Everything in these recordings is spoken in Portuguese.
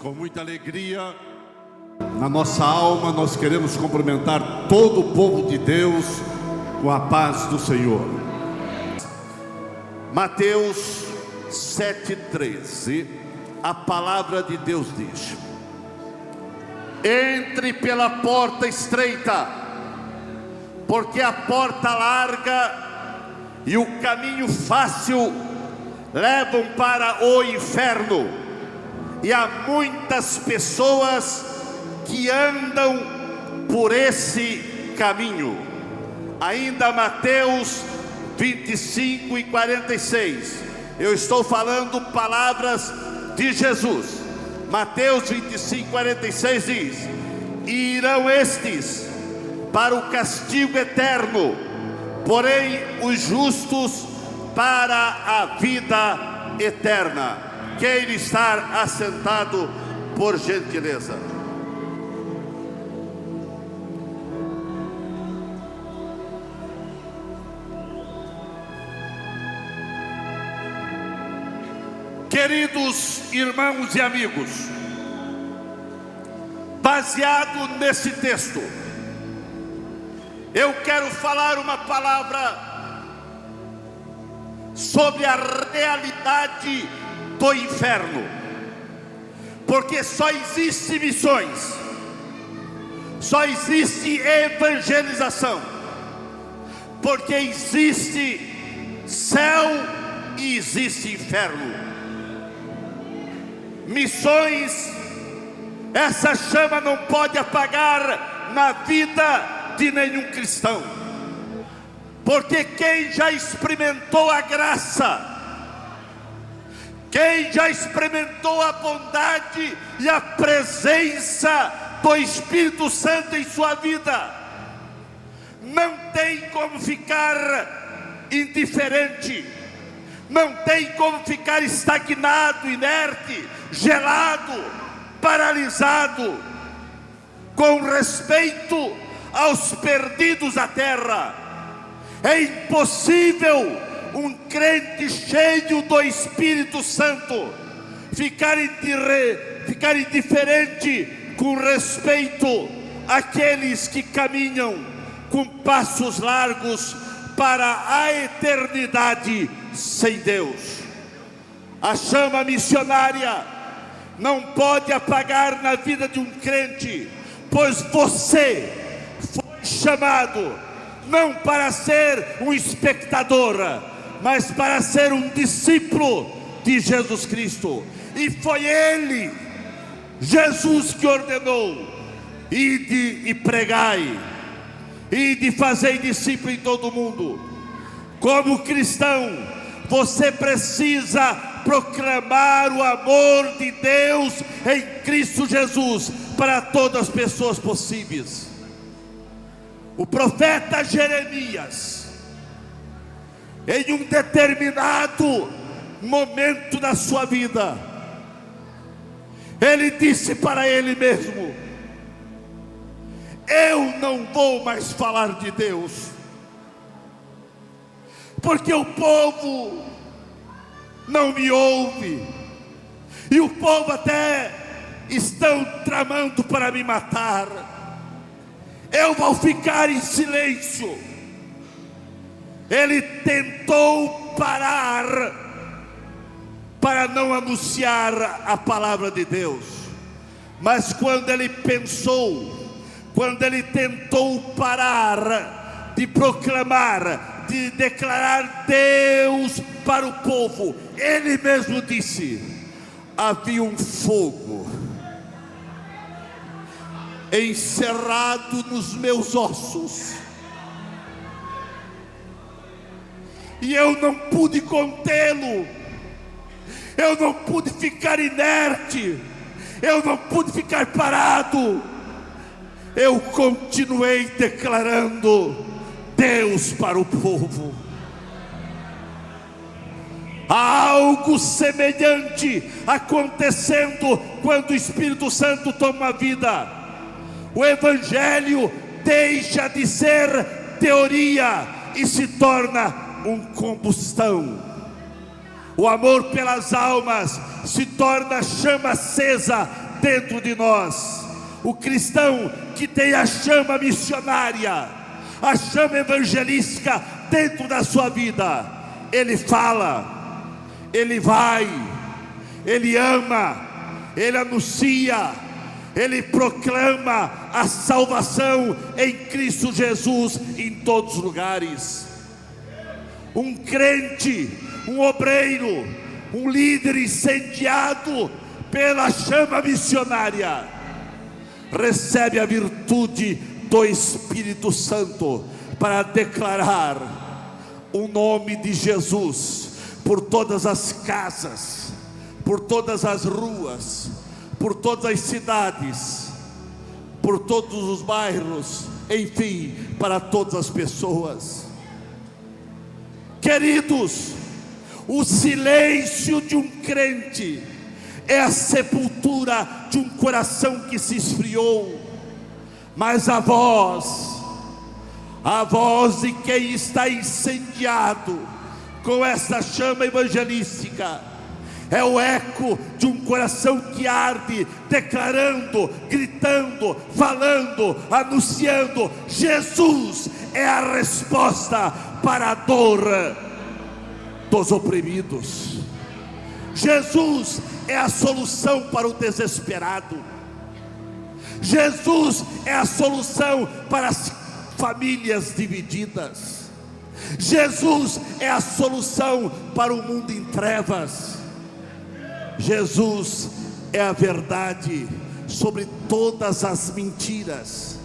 Com muita alegria na nossa alma, nós queremos cumprimentar todo o povo de Deus com a paz do Senhor. Mateus 7,13, a palavra de Deus diz: entre pela porta estreita, porque a porta larga e o caminho fácil levam para o inferno, e há muitas pessoas que andam por esse caminho. Ainda Mateus 25:46, eu estou falando palavras de Jesus. Mateus 25:46 diz: e irão estes para o castigo eterno, porém os justos para a vida eterna. Queira estar assentado, por gentileza. Queridos irmãos e amigos, baseado nesse texto, eu quero falar uma palavra sobre a realidade do inferno, porque só existe missões, só existe evangelização, porque existe céu e existe inferno. Missões, essa chama não pode apagar na vida de nenhum cristão, porque quem já experimentou a graça, quem já experimentou a bondade e a presença do Espírito Santo em sua vida, não tem como ficar indiferente, não tem como ficar estagnado, inerte, gelado, paralisado, com respeito aos perdidos da terra. É impossível um crente cheio do Espírito Santo ficar indiferente com respeito àqueles que caminham com passos largos para a eternidade sem Deus. A chama missionária não pode apagar na vida de um crente, pois você foi chamado não para ser um espectador, mas para ser um discípulo de Jesus Cristo. E foi Ele, Jesus, que ordenou: ide e pregai, ide fazei discípulo em todo o mundo. Como cristão, você precisa proclamar o amor de Deus em Cristo Jesus para todas as pessoas possíveis. O profeta Jeremias, em um determinado momento da sua vida, ele disse para ele mesmo: eu não vou mais falar de Deus, porque o povo não me ouve, e o povo até estão tramando para me matar. Eu vou ficar em silêncio. Ele tentou parar para não anunciar a palavra de Deus, mas quando ele tentou parar de proclamar, de declarar Deus para o povo, ele mesmo disse: havia um fogo encerrado nos meus ossos, e eu não pude contê-lo, eu não pude ficar inerte, eu não pude ficar parado. Eu continuei declarando Deus para o povo. Há algo semelhante acontecendo quando o Espírito Santo toma a vida. O Evangelho deixa de ser teoria e se torna um combustão. O amor pelas almas se torna chama acesa dentro de nós. O cristão que tem a chama missionária, a chama evangelística dentro da sua vida, ele fala, ele vai, ele ama, ele anuncia, ele proclama a salvação em Cristo Jesus em todos os lugares. Um crente, um obreiro, um líder incendiado pela chama missionária, recebe a virtude do Espírito Santo para declarar o nome de Jesus por todas as casas, por todas as ruas, por todas as cidades, por todos os bairros, enfim, para todas as pessoas. Queridos, o silêncio de um crente é a sepultura de um coração que se esfriou, mas a voz de quem está incendiado com essa chama evangelística, é o eco de um coração que arde, declarando, gritando, falando, anunciando: Jesus é a resposta para a dor dos oprimidos. Jesus é a solução para o desesperado. Jesus é a solução para as famílias divididas. Jesus é a solução para o mundo em trevas. Jesus é a verdade sobre todas as mentiras.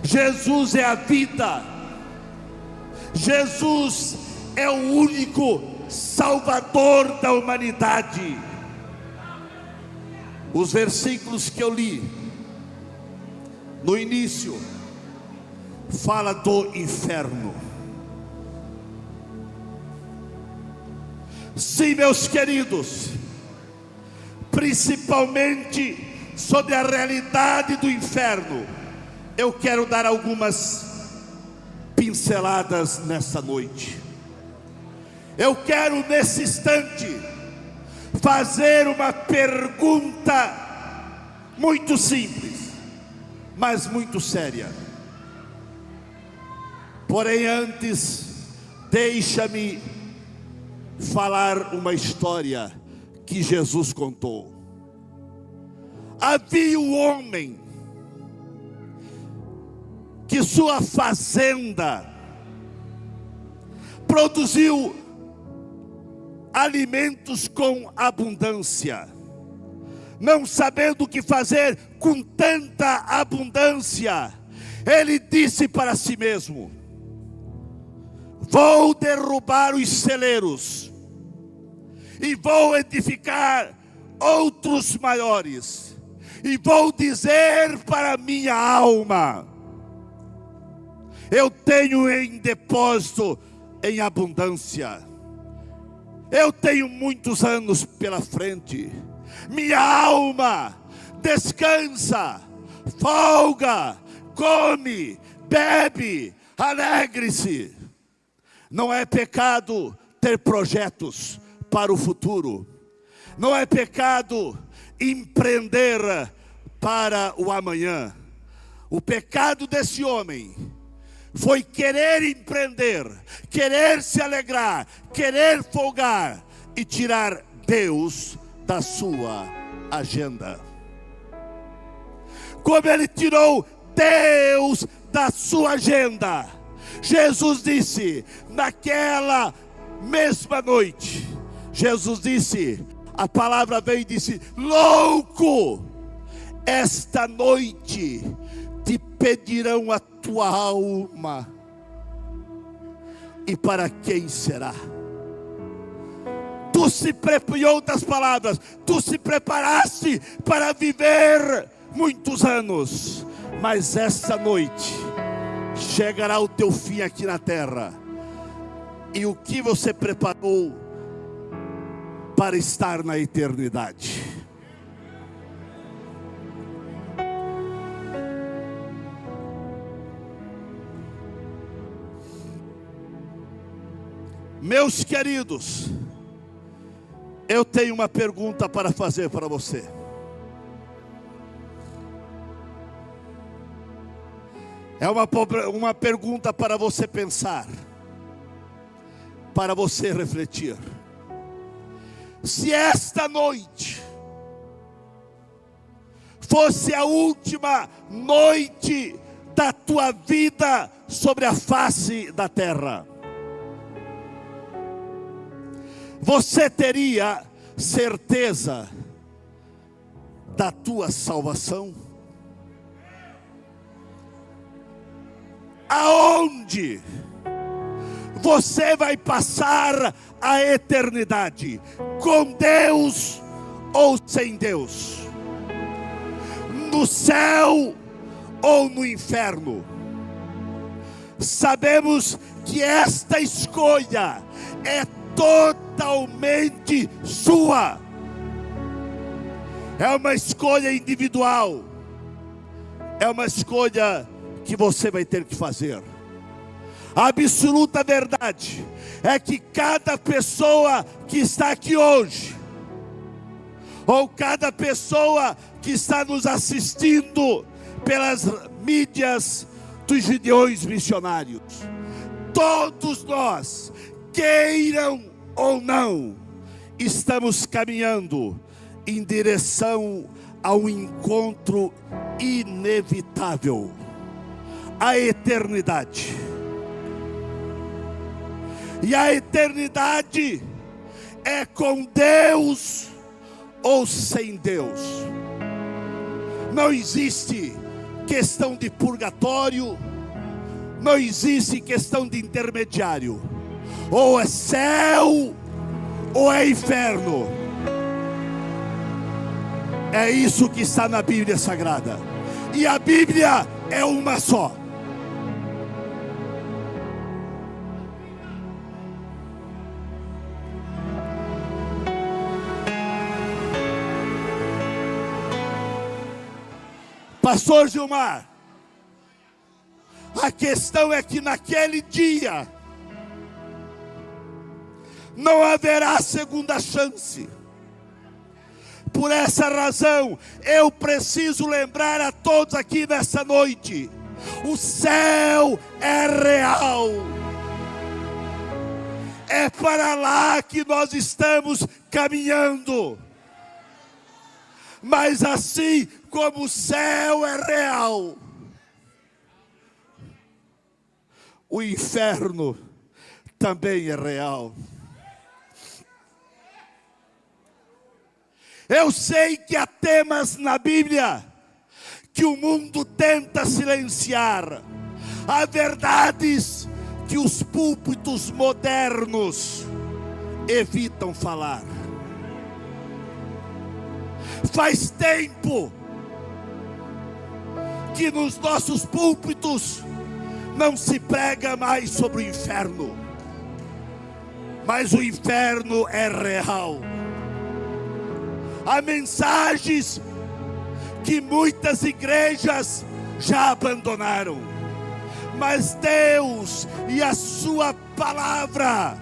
Jesus é a vida. Jesus é o único Salvador da humanidade. Os versículos que eu li no início fala do inferno. Sim, meus queridos, principalmente sobre a realidade do inferno, eu quero dar algumas pinceladas nessa noite. Eu quero nesse instante fazer uma pergunta muito simples, mas muito séria. Porém, antes, deixa-me falar uma história que Jesus contou. Havia um homem que sua fazenda produziu alimentos com abundância. Não sabendo o que fazer com tanta abundância, ele disse para si mesmo: vou derrubar os celeiros e vou edificar outros maiores, e vou dizer para minha alma: eu tenho em depósito em abundância, eu tenho muitos anos pela frente. Minha alma, descansa, folga, come, bebe, alegre-se. Não é pecado ter projetos para o futuro. Não é pecado empreender para o amanhã. O pecado desse homem foi querer empreender, querer se alegrar, querer folgar e tirar Deus da sua agenda. Como ele tirou Deus da sua agenda, Jesus disse, naquela mesma noite, Jesus disse, a palavra veio e disse: louco, esta noite te pedirão a tua alma, e para quem será? Tu se preparou, outras palavras, tu se preparaste para viver muitos anos, mas essa noite chegará o teu fim aqui na terra. E o que você preparou para estar na eternidade? Meus queridos, eu tenho uma pergunta para fazer para você. É uma pergunta para você pensar, para você refletir. Se esta noite fosse a última noite da tua vida sobre a face da terra, você teria certeza da tua salvação? Aonde você vai passar a eternidade? Com Deus ou sem Deus? No céu ou no inferno? Sabemos que esta escolha é totalmente sua. É uma escolha individual. É uma escolha que você vai ter que fazer. A absoluta verdade é que cada pessoa que está aqui hoje, ou cada pessoa que está nos assistindo pelas mídias dos gideões missionários, todos nós, queiram ou não, estamos caminhando em direção ao encontro inevitável, a eternidade. E a eternidade é com Deus ou sem Deus. Não existe questão de purgatório, não existe questão de intermediário. Ou é céu ou é inferno. É isso que está na Bíblia Sagrada. E a Bíblia é uma só. Pastor Gilmar, a questão é que naquele dia não haverá segunda chance. Por essa razão, eu preciso lembrar a todos aqui nessa noite: o céu é real. É para lá que nós estamos caminhando. Mas assim como o céu é real, o inferno também é real. Eu sei que há temas na Bíblia que o mundo tenta silenciar. Há verdades que os púlpitos modernos evitam falar. Faz tempo que nos nossos púlpitos não se prega mais sobre o inferno. Mas o inferno é real. Há mensagens que muitas igrejas já abandonaram, mas Deus e a sua palavra,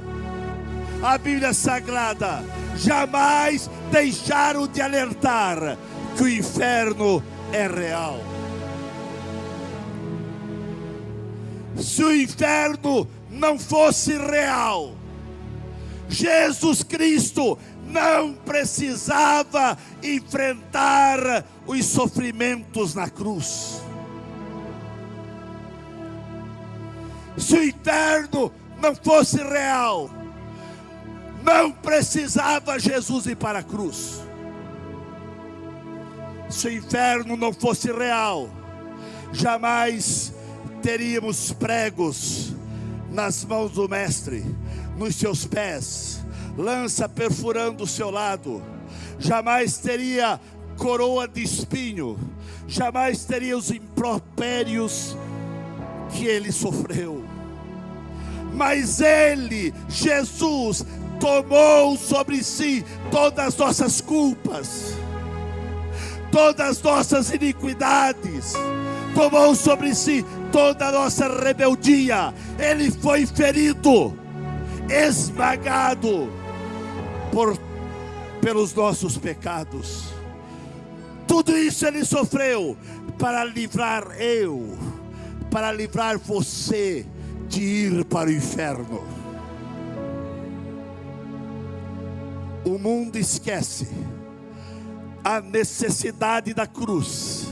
a Bíblia Sagrada, jamais deixaram de alertar que o inferno é real. Se o inferno não fosse real, Jesus Cristo não precisava enfrentar os sofrimentos na cruz. Se o inferno não fosse real, não precisava Jesus ir para a cruz. Se o inferno não fosse real, jamais teríamos pregos nas mãos do mestre, nos seus pés, lança perfurando o seu lado, jamais teria coroa de espinho, jamais teria os impropérios que ele sofreu. Mas ele, Jesus, tomou sobre si todas as nossas culpas, todas as nossas iniquidades, tomou sobre si toda a nossa rebeldia. Ele foi ferido, esmagado pelos nossos pecados. Tudo isso ele sofreu para livrar eu, para livrar você de ir para o inferno. O mundo esquece a necessidade da cruz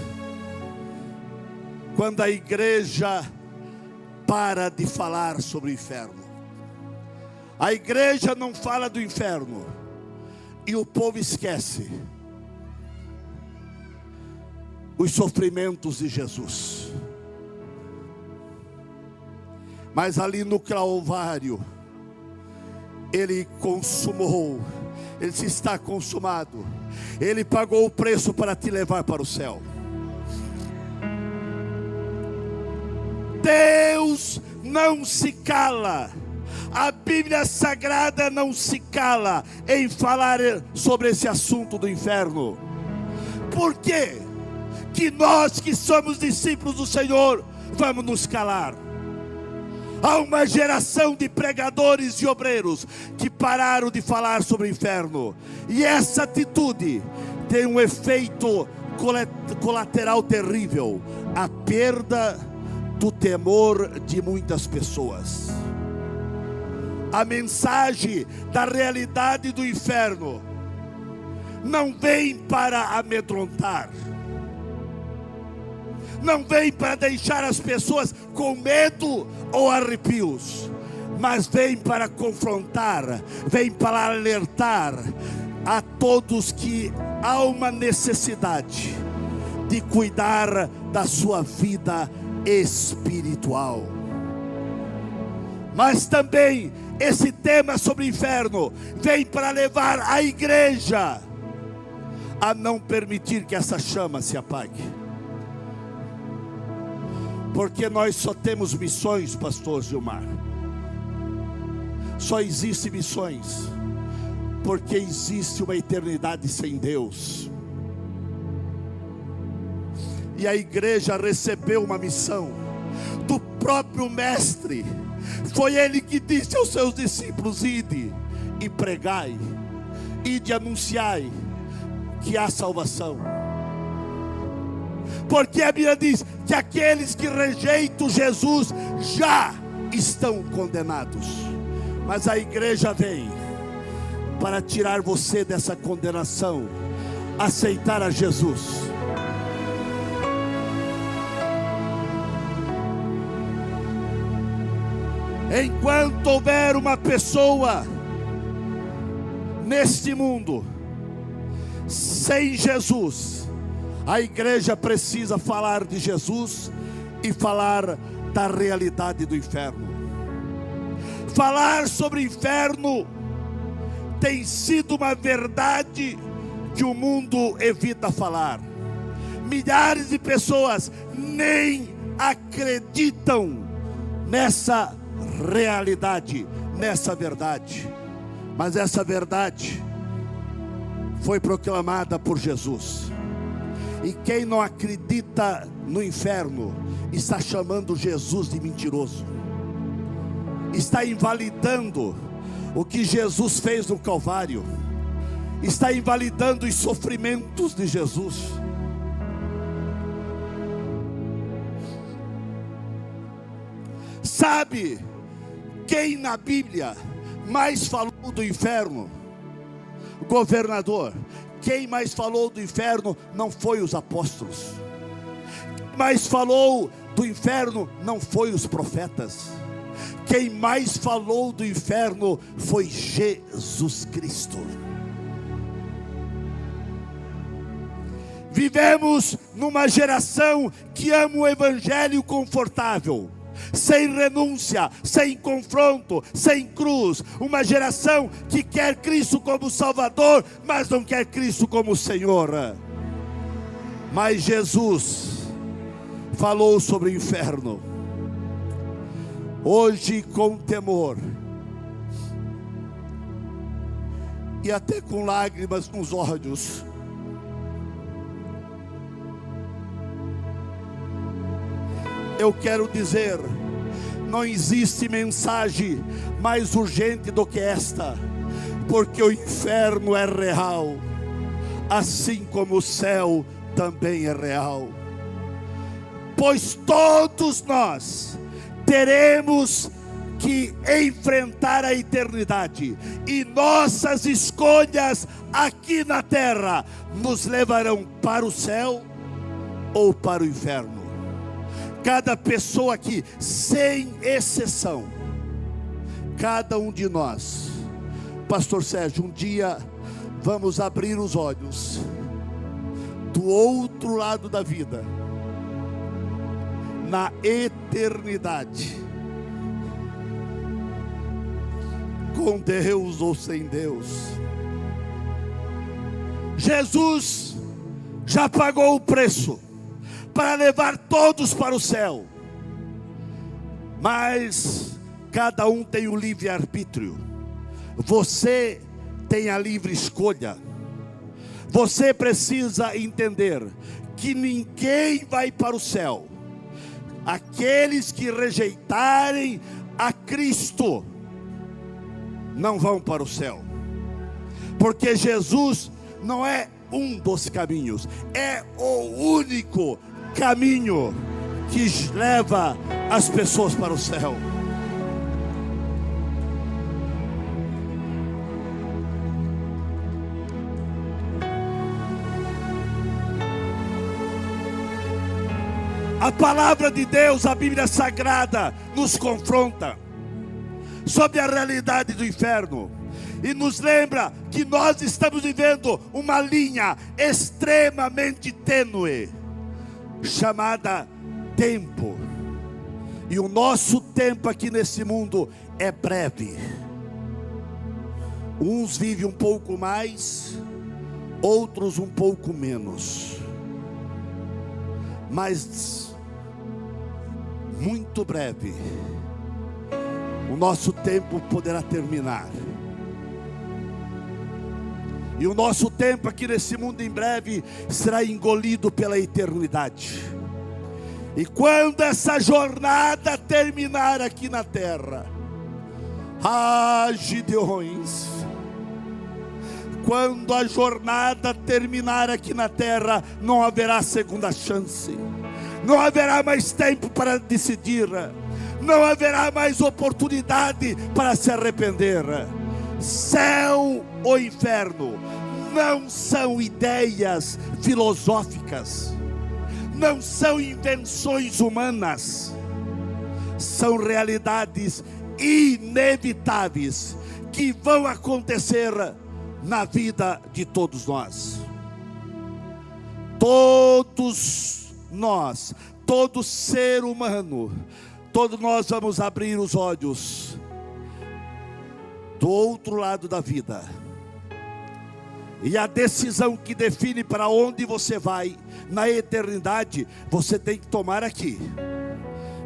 quando a igreja para de falar sobre o inferno. A igreja não fala do inferno e o povo esquece os sofrimentos de Jesus. Mas ali no Calvário, Ele consumou, Ele se está consumado, Ele pagou o preço para te levar para o céu. Deus não se cala, a Bíblia Sagrada não se cala em falar sobre esse assunto do inferno. Por quê que nós que somos discípulos do Senhor vamos nos calar? Há uma geração de pregadores e obreiros que pararam de falar sobre o inferno, e essa atitude tem um efeito colateral terrível: a perda do temor de muitas pessoas. A mensagem da realidade do inferno não vem para amedrontar, não vem para deixar as pessoas com medo ou arrepios, mas vem para confrontar, vem para alertar a todos que há uma necessidade de cuidar da sua vida espiritual. Mas também esse tema sobre o inferno vem para levar a igreja a não permitir que essa chama se apague. Porque nós só temos missões, pastor Gilmar. Só existe missões porque existe uma eternidade sem Deus. E a igreja recebeu uma missão do próprio mestre. Foi ele que disse aos seus discípulos: ide e pregai, ide e anunciai que há salvação. Porque a Bíblia diz que aqueles que rejeitam Jesus já estão condenados. Mas a igreja vem para tirar você dessa condenação, aceitar a Jesus. Enquanto houver uma pessoa neste mundo sem Jesus, a igreja precisa falar de Jesus e falar da realidade do inferno. Falar sobre o inferno tem sido uma verdade que o mundo evita falar. Milhares de pessoas nem acreditam nessa realidade, nessa verdade. Mas essa verdade foi proclamada por Jesus. E quem não acredita no inferno está chamando Jesus de mentiroso, está invalidando o que Jesus fez no Calvário, está invalidando os sofrimentos de Jesus. Sabe quem na Bíblia mais falou do inferno? Governador. Quem mais falou do inferno não foi os apóstolos. Quem mais falou do inferno não foi os profetas. Quem mais falou do inferno foi Jesus Cristo. Vivemos numa geração que ama o evangelho confortável, sem renúncia, sem confronto, sem cruz. Uma geração que quer Cristo como Salvador, mas não quer Cristo como Senhor. Mas Jesus falou sobre o inferno. Hoje, com temor e até com lágrimas nos olhos, eu quero dizer: não existe mensagem mais urgente do que esta, porque o inferno é real, assim como o céu também é real. pois todos nós teremos que enfrentar a eternidade, e nossas escolhas aqui na terra nos levarão para o céu ou para o inferno. Cada pessoa aqui, sem exceção, cada um de nós, Pastor Sérgio, um dia vamos abrir os olhos do outro lado da vida, na eternidade, com Deus ou sem Deus. Jesus já pagou o preço para levar todos para o céu, mas cada um tem o livre-arbítrio. Você tem a livre escolha. Você precisa entender que ninguém vai para o céu. Aqueles que rejeitarem a Cristo não vão para o céu, porque Jesus não é um dos caminhos, é o único caminho que leva as pessoas para o céu. A palavra de Deus, a Bíblia Sagrada, nos confronta sobre a realidade do inferno e nos lembra que nós estamos vivendo uma linha extremamente tênue, chamada tempo. E o nosso tempo aqui nesse mundo é breve. Uns vivem um pouco mais, outros um pouco menos, mas muito breve o nosso tempo poderá terminar. E o nosso tempo aqui nesse mundo em breve será engolido pela eternidade. E quando essa jornada terminar aqui na terra, Gideões, quando a jornada terminar aqui na terra, não haverá segunda chance, não haverá mais tempo para decidir, não haverá mais oportunidade para se arrepender. Céu ou inferno não são ideias filosóficas, não são invenções humanas, são realidades inevitáveis que vão acontecer na vida de todos nós. Todos nós, todo ser humano, todos nós vamos abrir os olhos do outro lado da vida, e a decisão que define para onde você vai na eternidade, você tem que tomar aqui,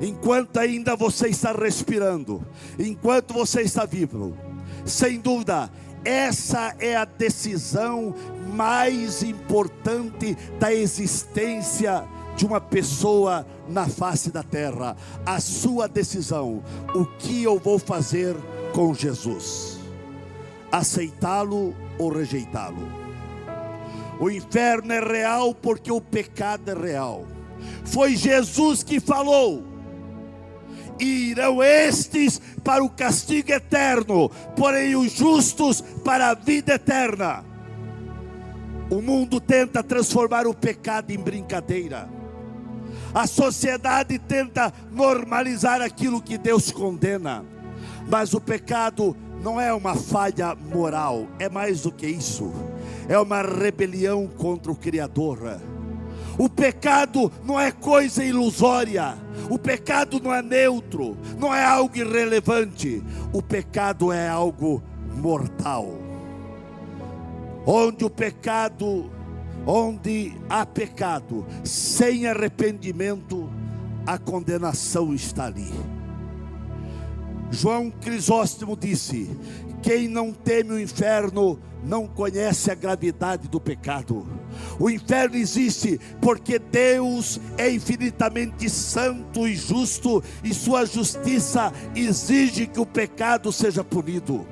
enquanto ainda você está respirando, enquanto você está vivo. Sem dúvida, essa é a decisão mais importante da existência de uma pessoa na face da terra. A sua decisão: o que eu vou fazer com Jesus? Aceitá-lo ou rejeitá-lo? O inferno é real porque o pecado é real. Foi Jesus que falou: irão estes para o castigo eterno, porém os justos para a vida eterna. O mundo tenta transformar o pecado em brincadeira. A sociedade tenta normalizar aquilo que Deus condena. Mas o pecado não é uma falha moral, é mais do que isso. É uma rebelião contra o Criador. O pecado não é coisa ilusória. O pecado não é neutro, não é algo irrelevante. O pecado é algo mortal. Onde há pecado sem arrependimento, a condenação está ali. João Crisóstomo disse: quem não teme o inferno não conhece a gravidade do pecado. O inferno existe porque Deus é infinitamente santo e justo, e sua justiça exige que o pecado seja punido.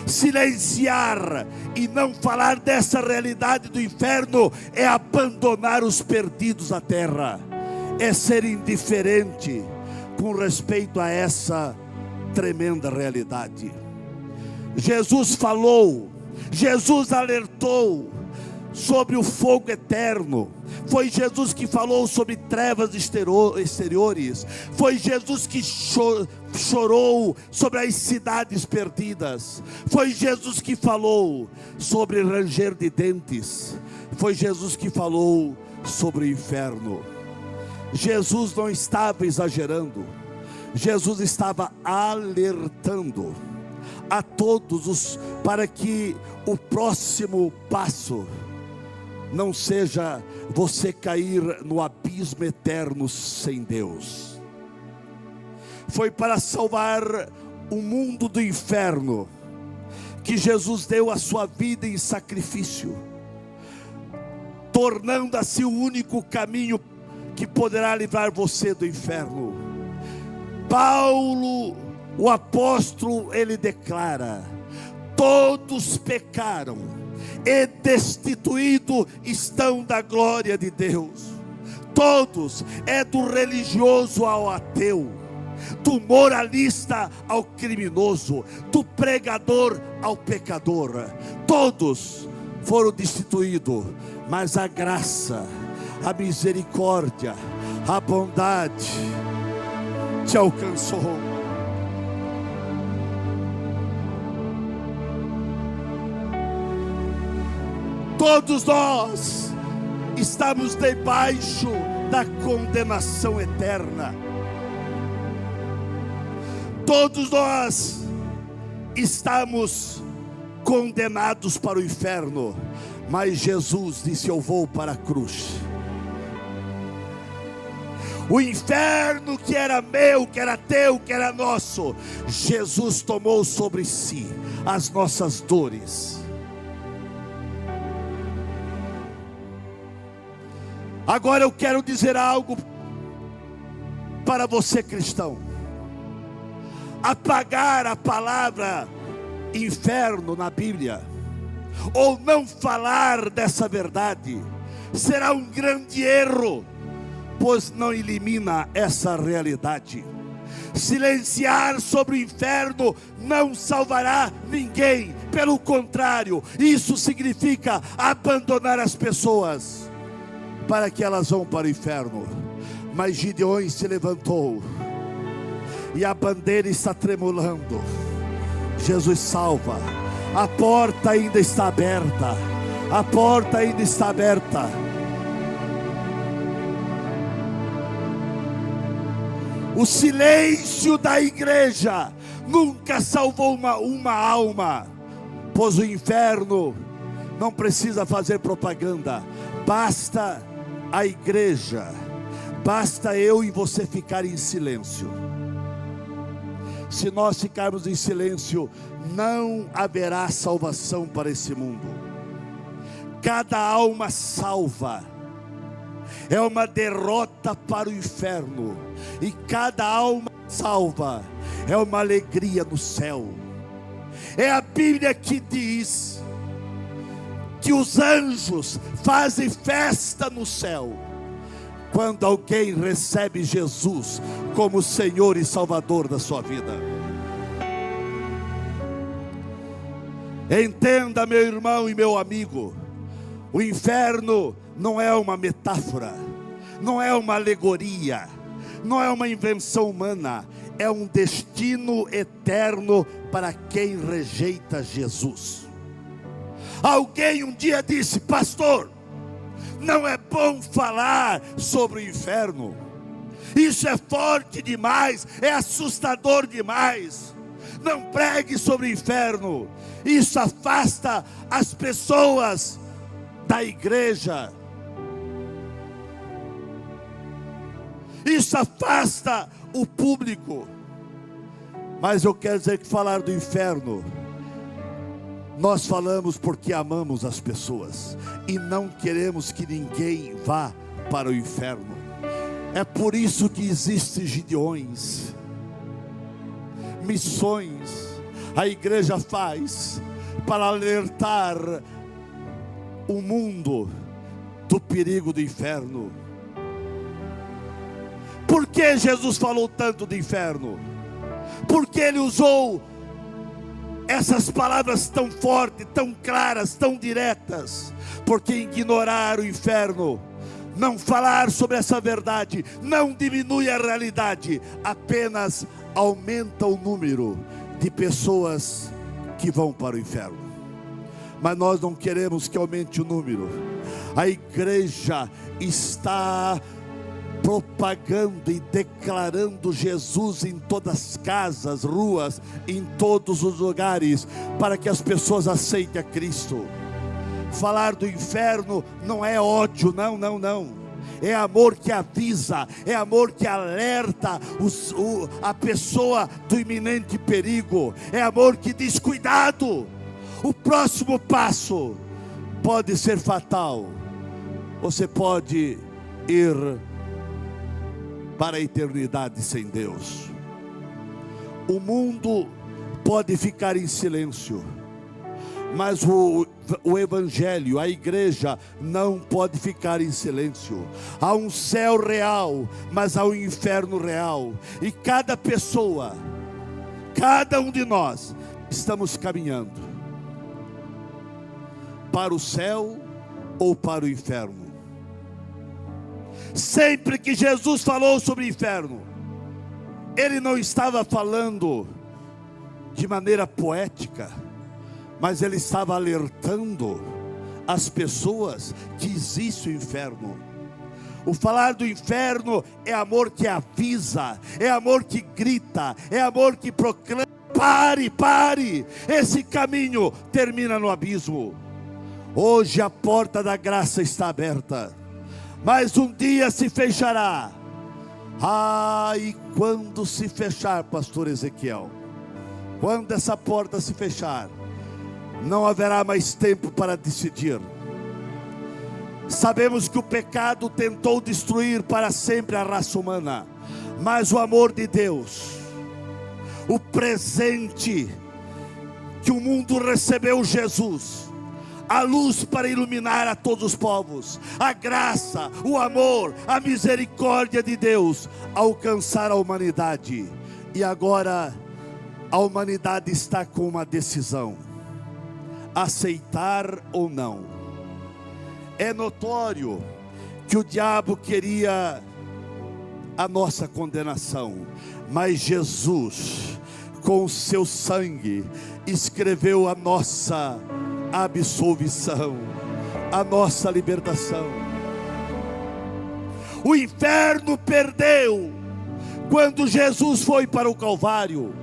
Silenciar e não falar dessa realidade do inferno é abandonar os perdidos da terra, é ser indiferente com respeito a essa tremenda realidade. Jesus falou, Jesus alertou sobre o fogo eterno. Foi Jesus que falou sobre trevas exteriores. Foi Jesus que chorou sobre as cidades perdidas. Foi Jesus que falou sobre ranger de dentes. Foi Jesus que falou sobre o inferno. Jesus não estava exagerando. Jesus estava alertando a todos para que o próximo passo não seja você cair no abismo eterno sem Deus. Foi para salvar o mundo do inferno que Jesus deu a sua vida em sacrifício, tornando assim o único caminho que poderá livrar você do inferno. Paulo, o apóstolo, ele declara: todos pecaram e destituídos estão da glória de Deus. Todos, é do religioso ao ateu, do moralista ao criminoso, do pregador ao pecador. Todos foram destituídos, mas a graça, a misericórdia, a bondade te alcançou. Todos nós estamos debaixo da condenação eterna. Todos nós estamos condenados para o inferno. Mas Jesus disse: eu vou para a cruz. O inferno que era meu, que era teu, que era nosso, Jesus tomou sobre si as nossas dores. Agora eu quero dizer algo para você, cristão. Apagar a palavra inferno na Bíblia, ou não falar dessa verdade, será um grande erro, pois não elimina essa realidade. Silenciar sobre o inferno não salvará ninguém. Pelo contrário, isso significa abandonar as pessoas para que elas vão para o inferno. Mas Gideão se levantou e a bandeira está tremulando. Jesus salva. A porta ainda está aberta. A porta ainda está aberta. O silêncio da igreja nunca salvou uma alma, pois o inferno não precisa fazer propaganda. Basta a igreja, basta eu e você ficar em silêncio. Se nós ficarmos em silêncio, não haverá salvação para esse mundo. Cada alma salva é uma derrota para o inferno, e cada alma salva é uma alegria no céu. É a Bíblia que diz que os anjos fazem festa no céu quando alguém recebe Jesus como Senhor e Salvador da sua vida. Entenda, meu irmão e meu amigo, o inferno não é uma metáfora, não é uma alegoria, não é uma invenção humana, é um destino eterno para quem rejeita Jesus. Alguém um dia disse: pastor, não é bom falar sobre o inferno, isso é forte demais, é assustador demais. Não pregue sobre o inferno, isso afasta as pessoas da igreja, isso afasta o público. Mas eu quero dizer que falar do inferno, nós falamos porque amamos as pessoas e não queremos que ninguém vá para o inferno. É por isso que existem Gideões, missões, a igreja faz para alertar o mundo do perigo do inferno. Por que Jesus falou tanto do inferno? Por que Ele usou essas palavras tão fortes, tão claras, tão diretas? Porque ignorar o inferno, não falar sobre essa verdade, não diminui a realidade, apenas aumenta o número de pessoas que vão para o inferno. Mas nós não queremos que aumente o número. A igreja está propagando e declarando Jesus em todas as casas, ruas, em todos os lugares, para que as pessoas aceitem a Cristo. Falar do inferno não é ódio, não. É amor que avisa, é amor que alerta a pessoa do iminente perigo, é amor que diz: cuidado, o próximo passo pode ser fatal, você pode ir para a eternidade sem Deus. O mundo pode ficar em silêncio, mas o Evangelho, a igreja, não pode ficar em silêncio. Há um céu real, mas há um inferno real, e cada pessoa, cada um de nós, estamos caminhando para o céu ou para o inferno. Sempre que Jesus falou sobre o inferno, Ele não estava falando de maneira poética, mas Ele estava alertando as pessoas que existe o inferno. O falar do inferno é amor que avisa, é amor que grita, é amor que proclama: pare, esse caminho termina no abismo. Hoje a porta da graça está aberta, mas um dia se fechará. E quando se fechar, pastor Ezequiel, quando essa porta se fechar, não haverá mais tempo para decidir. Sabemos que o pecado tentou destruir para sempre a raça humana, mas o amor de Deus, o presente que o mundo recebeu, Jesus, a luz para iluminar a todos os povos, a graça, o amor, a misericórdia de Deus alcançar a humanidade. E agora a humanidade está com uma decisão: aceitar ou não. É notório que o diabo queria a nossa condenação, mas Jesus, com o seu sangue, escreveu a nossa absolvição, a nossa libertação. O inferno perdeu quando Jesus foi para o Calvário.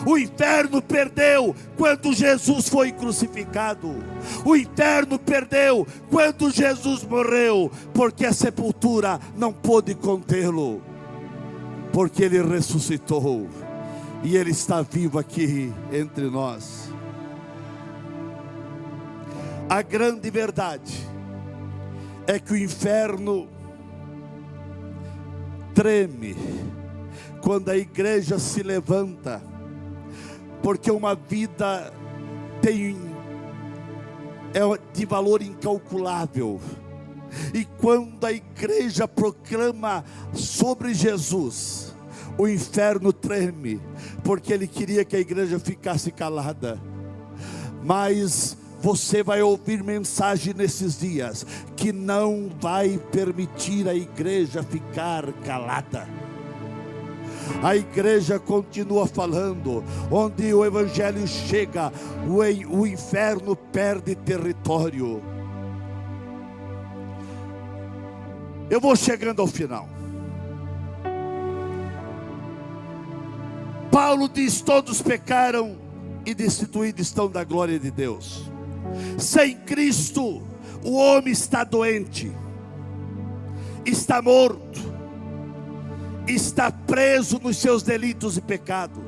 O inferno perdeu quando Jesus foi crucificado. O inferno perdeu quando Jesus morreu, porque a sepultura não pôde contê-lo, porque Ele ressuscitou e Ele está vivo aqui entre nós. A grande verdade é que o inferno treme quando a igreja se levanta, porque uma vida é de valor incalculável. E quando a igreja proclama sobre Jesus, o inferno treme, porque ele queria que a igreja ficasse calada. Mas você vai ouvir mensagem nesses dias que não vai permitir a igreja ficar calada. A igreja continua falando. Onde o evangelho chega, o inferno perde território. Eu vou chegando ao final. Paulo diz: todos pecaram e destituídos estão da glória de Deus. Sem Cristo, o homem está doente, está morto, está preso nos seus delitos e pecados.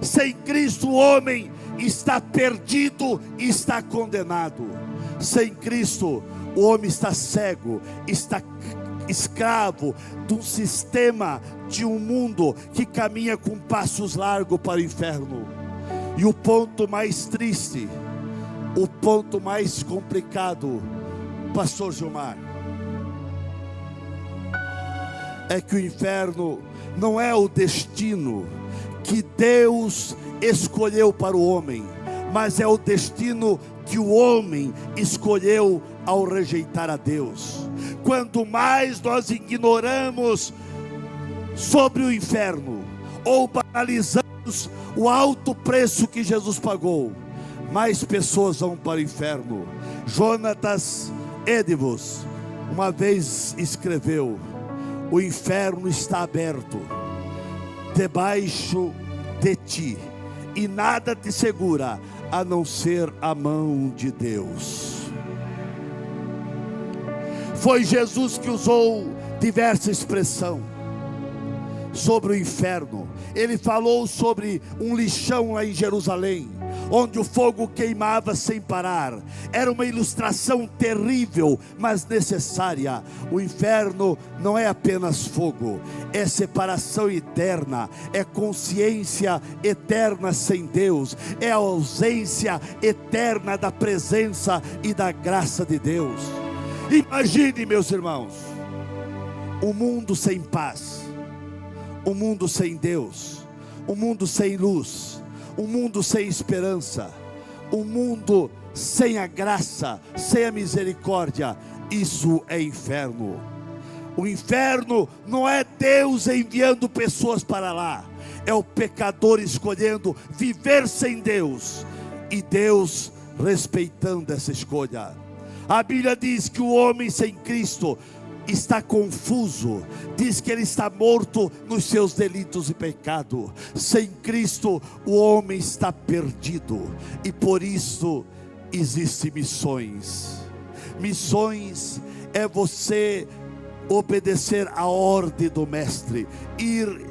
Sem Cristo, o homem está perdido e está condenado. Sem Cristo, o homem está cego, está escravo de um sistema, de um mundo que caminha com passos largos para o inferno. E o ponto mais triste, o ponto mais complicado, pastor Gilmar, é que o inferno não é o destino que Deus escolheu para o homem, mas é o destino que o homem escolheu ao rejeitar a Deus. Quanto mais nós ignoramos sobre o inferno, ou banalizamos o alto preço que Jesus pagou, mais pessoas vão para o inferno. Jonatas Edwards uma vez escreveu: o inferno está aberto debaixo de ti, e nada te segura a não ser a mão de Deus. Foi Jesus que usou diversa expressão sobre o inferno. Ele falou sobre um lixão lá em Jerusalém, onde o fogo queimava sem parar. Era uma ilustração terrível, mas necessária. O inferno não é apenas fogo, é separação eterna, é consciência eterna sem Deus, é a ausência eterna da presença e da graça de Deus. Imagine, meus irmãos, um mundo sem paz, um mundo sem Deus, um mundo sem luz, um mundo sem esperança, um mundo sem a graça, sem a misericórdia. Isso é inferno. O inferno não é Deus enviando pessoas para lá, é o pecador escolhendo viver sem Deus, e Deus respeitando essa escolha. A Bíblia diz que o homem sem Cristo está confuso, diz que ele está morto nos seus delitos e pecado. Sem Cristo o homem está perdido, e por isso existem missões. Missões é você obedecer a ordem do mestre, ir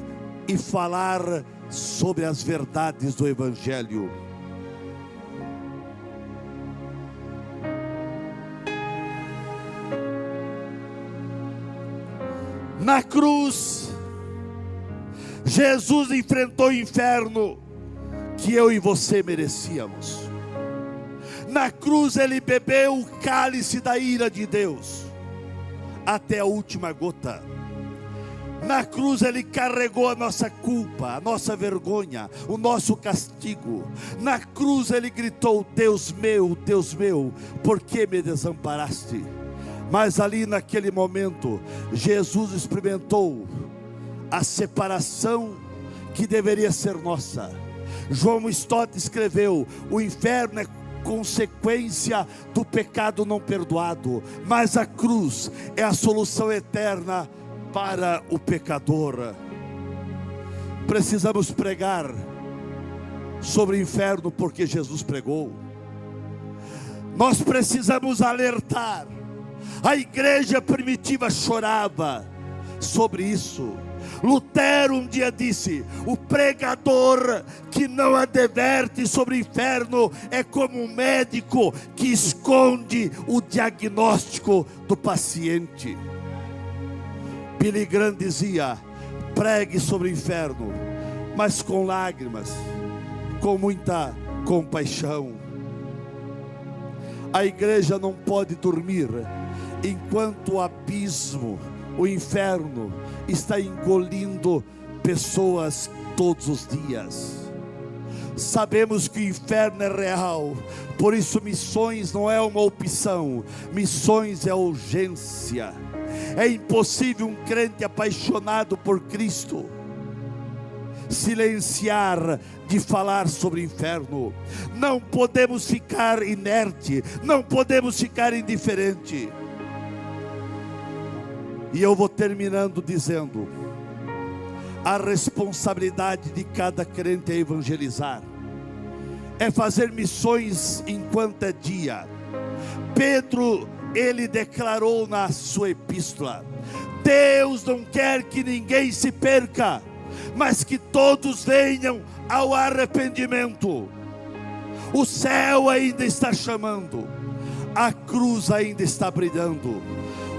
e falar sobre as verdades do Evangelho. Na cruz, Jesus enfrentou o inferno que eu e você merecíamos. Na cruz ele bebeu o cálice da ira de Deus até a última gota. Na cruz ele carregou a nossa culpa, a nossa vergonha, o nosso castigo. Na cruz ele gritou: Deus meu, por que me desamparaste? Mas ali naquele momento, Jesus experimentou a separação que deveria ser nossa. João Stott escreveu: o inferno é consequência do pecado não perdoado, mas a cruz é a solução eterna para o pecador. Precisamos pregar sobre o inferno porque Jesus pregou. Nós precisamos alertar. A igreja primitiva chorava sobre isso. Lutero um dia disse: o pregador que não adverte sobre o inferno é como um médico que esconde o diagnóstico do paciente. Billy Graham dizia: pregue sobre o inferno, mas com lágrimas, com muita compaixão. A igreja não pode dormir enquanto o abismo, o inferno, está engolindo pessoas todos os dias. Sabemos que o inferno é real, por isso missões não é uma opção, missões é urgência. É impossível um crente apaixonado por Cristo silenciar de falar sobre o inferno. Não podemos ficar inerte, não podemos ficar indiferente. E eu vou terminando dizendo: a responsabilidade de cada crente é evangelizar, é fazer missões enquanto é dia. Pedro, ele declarou na sua epístola: Deus não quer que ninguém se perca, mas que todos venham ao arrependimento. O céu ainda está chamando, a cruz ainda está brilhando.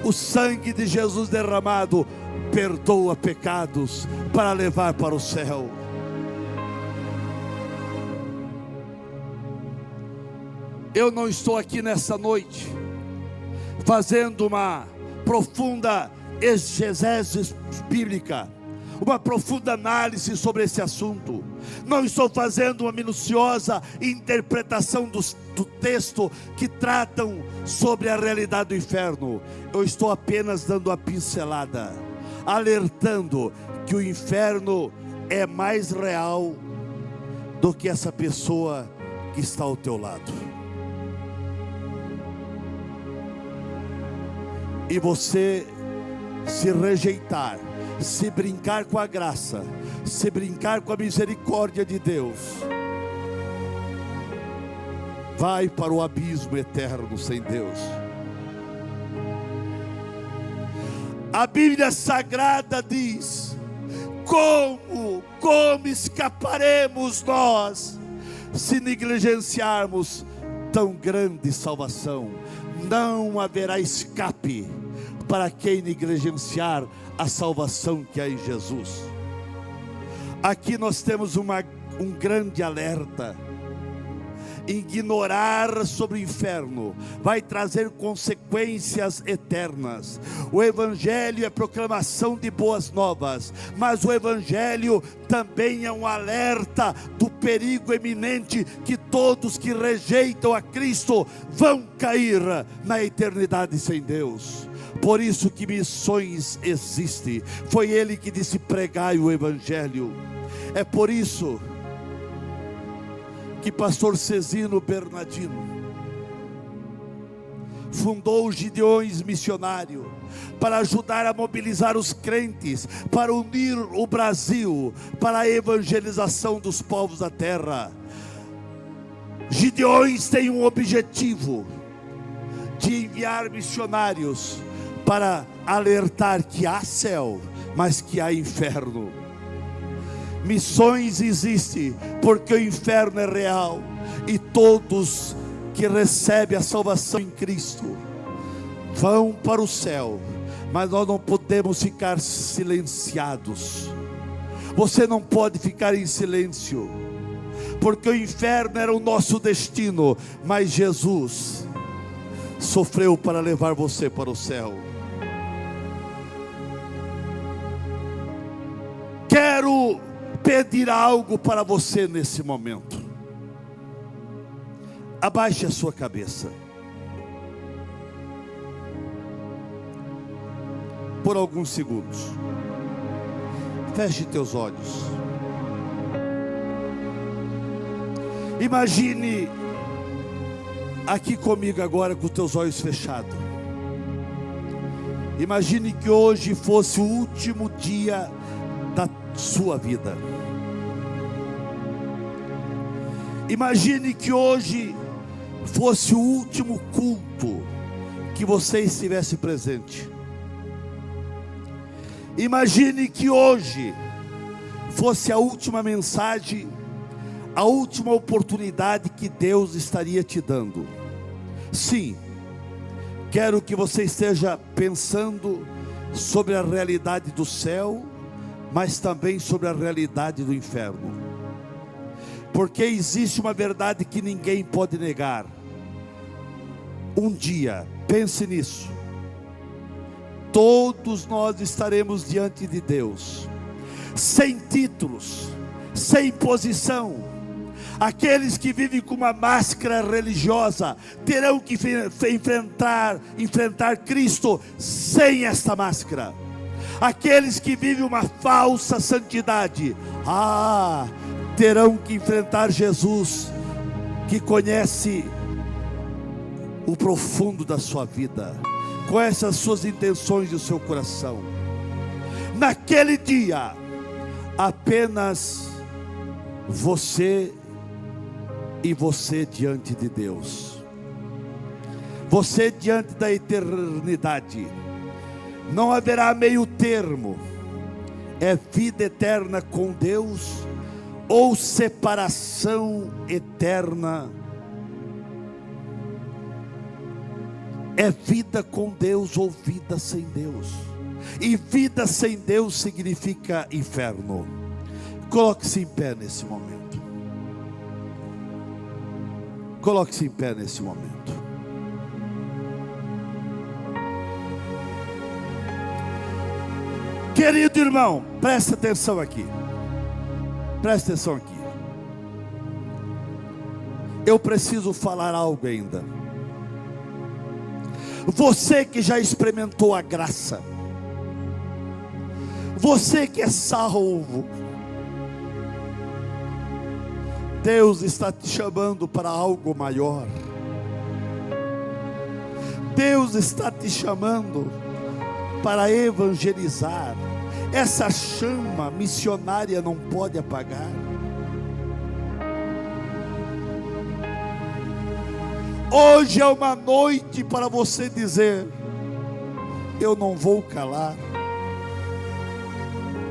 O sangue de Jesus derramado perdoa pecados para levar para o céu. Eu não estou aqui nessa noite fazendo uma profunda exegese bíblica, uma profunda análise sobre esse assunto. Não estou fazendo uma minuciosa interpretação do texto que tratam sobre a realidade do inferno. Eu estou apenas dando a pincelada, alertando que o inferno é mais real do que essa pessoa que está ao teu lado. E você se rejeitar, se brincar com a graça, se brincar com a misericórdia de Deus, vai para o abismo eterno sem Deus. A Bíblia Sagrada diz: como escaparemos nós se negligenciarmos tão grande salvação? Não haverá escape para quem negligenciar a salvação que há em Jesus. Aqui nós temos um grande alerta. Ignorar sobre o inferno vai trazer consequências eternas. O Evangelho é proclamação de boas novas, mas o Evangelho também é um alerta do perigo eminente que todos que rejeitam a Cristo vão cair na eternidade sem Deus. Por isso que missões existe. Foi Ele que disse: pregai o Evangelho. É por isso que pastor Cezino Bernardino fundou o Gideões Missionário, para ajudar a mobilizar os crentes, para unir o Brasil, para a evangelização dos povos da terra. Gideões tem um objetivo de enviar missionários para alertar que há céu, mas que há inferno. Missões existe porque o inferno é real, e todos que recebem a salvação em Cristo vão para o céu, mas nós não podemos ficar silenciados. Você não pode ficar em silêncio, porque o inferno era o nosso destino, mas Jesus sofreu para levar você para o céu. Quero pedir algo para você nesse momento. Abaixe a sua cabeça por alguns segundos. Feche teus olhos. Imagine aqui comigo agora com teus olhos fechados. Imagine que hoje fosse o último dia da sua vida. Imagine que hoje fosse o último culto que você estivesse presente. Imagine que hoje fosse a última mensagem, a última oportunidade que Deus estaria te dando. Sim, quero que você esteja pensando sobre a realidade do céu, mas também sobre a realidade do inferno, porque existe uma verdade que ninguém pode negar. Um dia, pense nisso, todos nós estaremos diante de Deus, sem títulos, sem posição. Aqueles que vivem com uma máscara religiosa terão que enfrentar Cristo sem esta máscara. Aqueles que vivem uma falsa santidade, terão que enfrentar Jesus, que conhece o profundo da sua vida, conhece as suas intenções e o seu coração. Naquele dia, apenas você e você diante de Deus, você diante da eternidade. Não haverá meio termo. É vida eterna com Deus ou separação eterna. É vida com Deus ou vida sem Deus. E vida sem Deus significa inferno. Coloque-se em pé nesse momento. Coloque-se em pé nesse momento. Querido irmão, presta atenção aqui. Presta atenção aqui. Eu preciso falar algo ainda. Você que já experimentou a graça, você que é salvo, Deus está te chamando para algo maior. Deus está te chamando para evangelizar. Essa chama missionária não pode apagar. Hoje é uma noite para você dizer: eu não vou calar,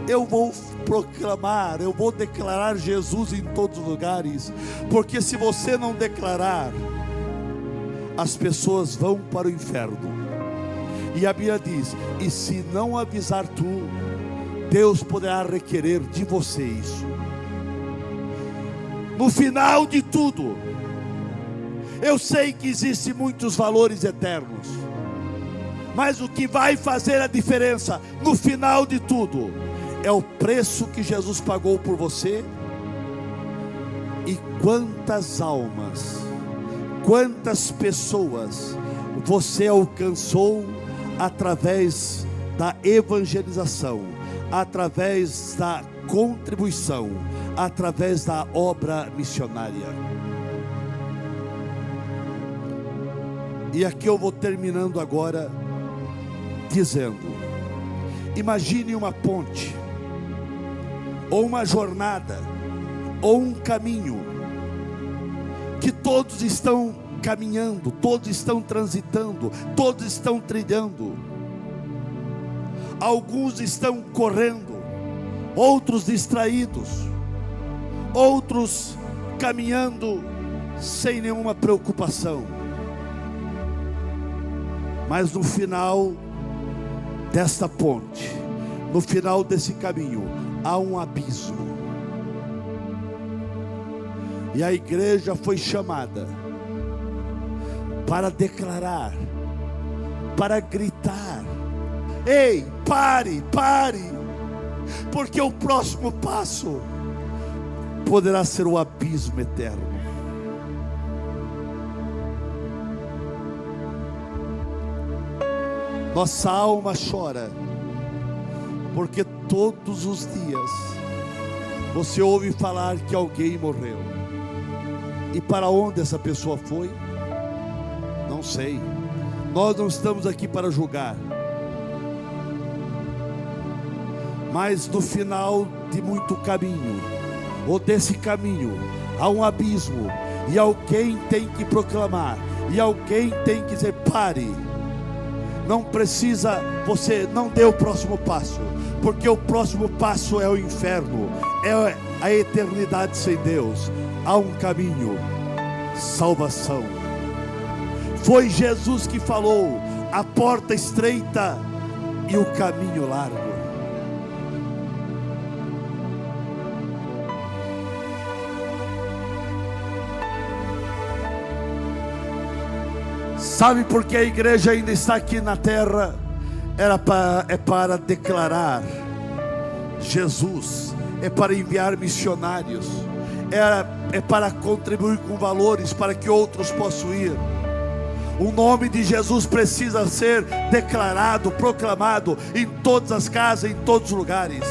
eu vou proclamar, eu vou declarar Jesus em todos os lugares, porque se você não declarar, as pessoas vão para o inferno. E a Bíblia diz: e se não avisar tu, Deus poderá requerer de você isso. No final de tudo, eu sei que existem muitos valores eternos, mas o que vai fazer a diferença no final de tudo é o preço que Jesus pagou por você. E quantas almas, quantas pessoas você alcançou através da evangelização, através da contribuição, através da obra missionária. E aqui eu vou terminando agora dizendo: imagine uma ponte, ou uma jornada, ou um caminho, que todos estão caminhando, todos estão transitando, todos estão trilhando. Alguns estão correndo, outros distraídos, outros caminhando sem nenhuma preocupação. Mas no final desta ponte, no final desse caminho, há um abismo. E a igreja foi chamada para declarar, para gritar: ei, pare, pare, porque o próximo passo poderá ser o abismo eterno. Nossa alma chora, porque todos os dias você ouve falar que alguém morreu. E para onde essa pessoa foi? Não sei. Nós não estamos aqui para julgar. Mas no final de muito caminho, ou desse caminho, há um abismo, e alguém tem que proclamar, e alguém tem que dizer: pare. Não precisa, você não dê o próximo passo, porque o próximo passo é o inferno, é a eternidade sem Deus. Há um caminho: salvação. Foi Jesus que falou: a porta estreita e o caminho largo. Sabe por que a igreja ainda está aqui na terra? É para declarar Jesus, é para enviar missionários, é para contribuir com valores para que outros possam ir. O nome de Jesus precisa ser declarado, proclamado em todas as casas, em todos os lugares.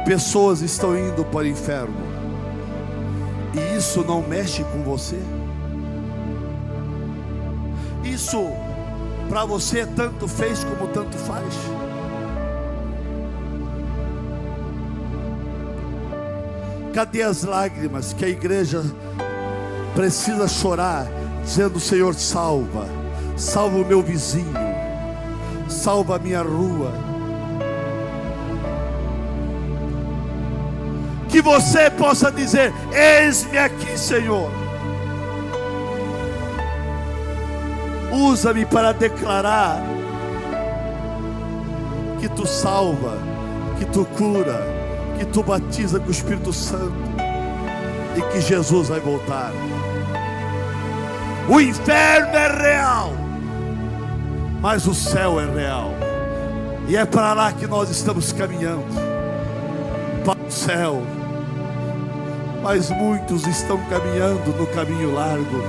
Pessoas estão indo para o inferno, e isso não mexe com você? Isso para você tanto fez como tanto faz? Cadê as lágrimas que a igreja precisa chorar, dizendo: Senhor, salva, salva o meu vizinho, salva a minha rua? Que você possa dizer: eis-me aqui, Senhor, usa-me para declarar que tu salva, que tu cura, que tu batiza com o Espírito Santo, e que Jesus vai voltar. O inferno é real, mas o céu é real. E é para lá que nós estamos caminhando, para o céu. Mas muitos estão caminhando no caminho largo.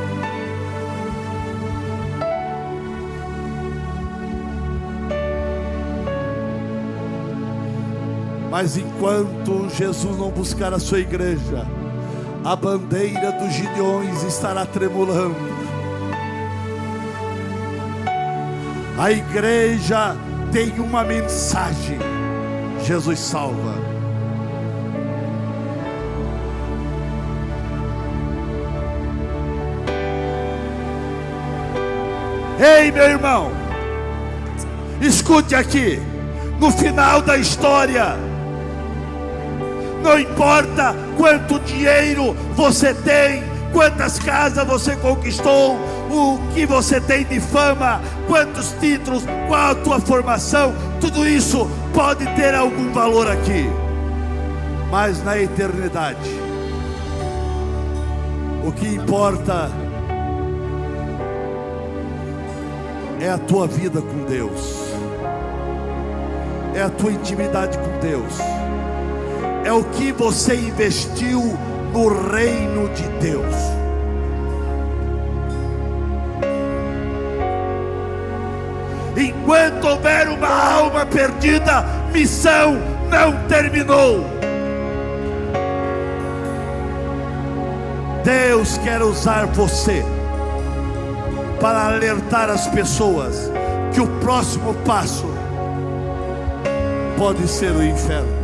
Mas enquanto Jesus não buscar a sua igreja, a bandeira dos Gideões estará tremulando. A igreja tem uma mensagem: Jesus salva. Ei, meu irmão, escute aqui. No final da história, não importa quanto dinheiro você tem, quantas casas você conquistou, o que você tem de fama, quantos títulos, qual a tua formação, tudo isso pode ter algum valor aqui, mas na eternidade, o que importa é a tua vida com Deus, é a tua intimidade com Deus, é o que você investiu no reino de Deus. Enquanto houver uma alma perdida, missão não terminou. Deus quer usar você para alertar as pessoas que o próximo passo pode ser o inferno.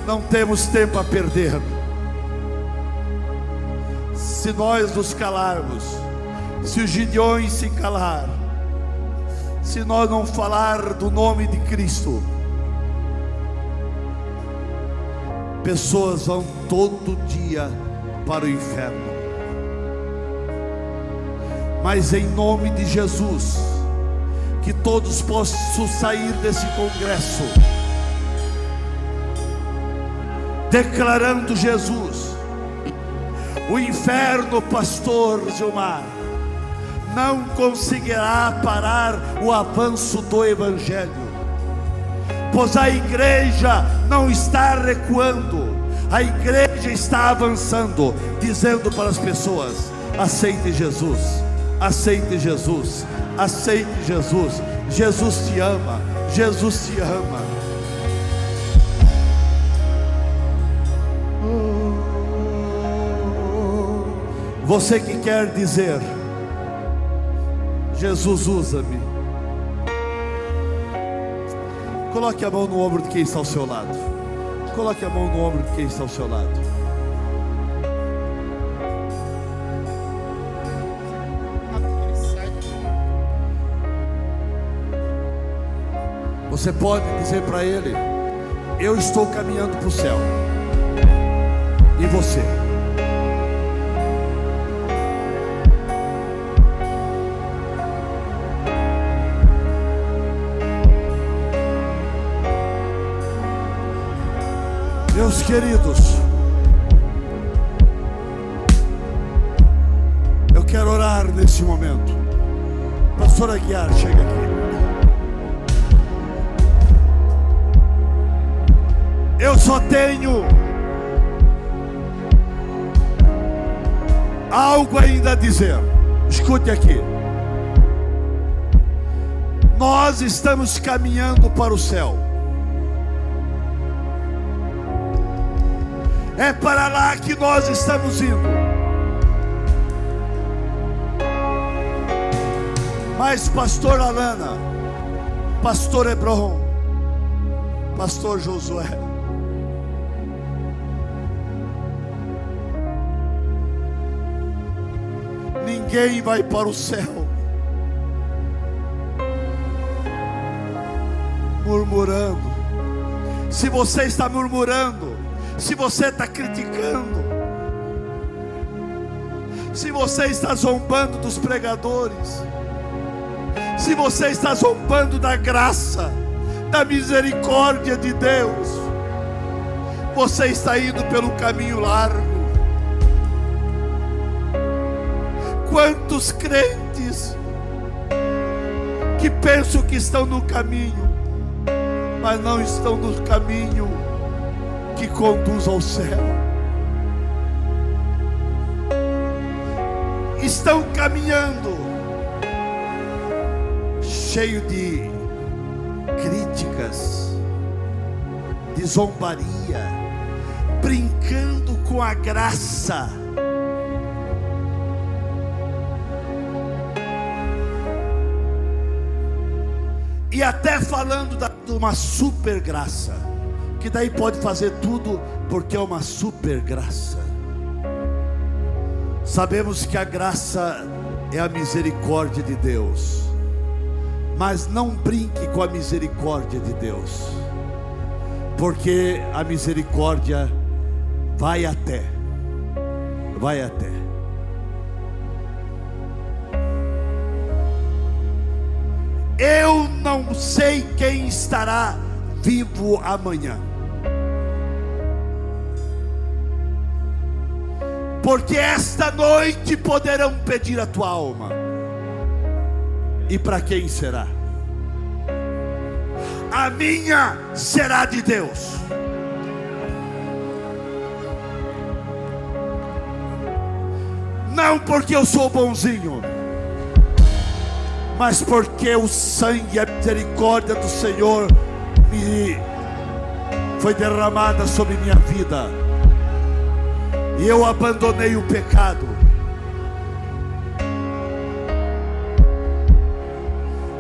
Não temos tempo a perder. Se nós nos calarmos, se os Gideões se calar, se nós não falar do nome de Cristo, pessoas vão todo dia para o inferno. Mas em nome de Jesus, que todos possam sair desse congresso declarando Jesus. O inferno, pastor Gilmar, não conseguirá parar o avanço do Evangelho, pois a igreja não está recuando, a igreja está avançando, dizendo para as pessoas: aceite Jesus, aceite Jesus, aceite Jesus, Jesus te ama, Jesus te ama. Você que quer dizer: Jesus, usa-me, coloque a mão no ombro de quem está ao seu lado. Coloque a mão no ombro de quem está ao seu lado. Você pode dizer para ele: eu estou caminhando para o céu. E você? Meus queridos, eu quero orar nesse momento. Pastor Aguiar, chega aqui. Eu só tenho algo ainda a dizer. Escute aqui. Nós estamos caminhando para o céu. É para lá que nós estamos indo. Mas pastor Alana, pastor Hebron, pastor Josué, ninguém vai para o céu murmurando. Se você está murmurando, se você está criticando, se você está zombando dos pregadores, se você está zombando da graça, da misericórdia de Deus, você está indo pelo caminho largo. quantos crentes que pensam que estão no caminho, mas não estão no caminho que conduz ao céu. Estão caminhando cheio de críticas, de zombaria, brincando com a graça. E até falando de uma super graça, que daí pode fazer tudo porque é uma super graça. Sabemos que a graça é a misericórdia de Deus, mas não brinque com a misericórdia de Deus, porque a misericórdia vai até. Eu não sei quem estará vivo amanhã, porque esta noite poderão pedir a tua alma. E para quem será? A minha será de Deus. Não porque eu sou bonzinho, mas porque o sangue e a misericórdia do Senhor foi derramada sobre minha vida, e eu abandonei o pecado.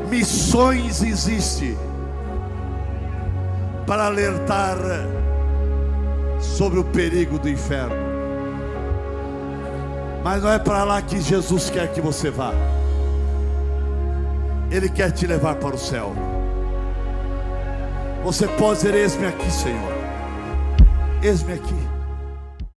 Missões existe para alertar sobre o perigo do inferno, mas não é para lá que Jesus quer que você vá. Ele quer te levar para o céu. Você pode dizer: eis-me aqui, Senhor, eis-me aqui.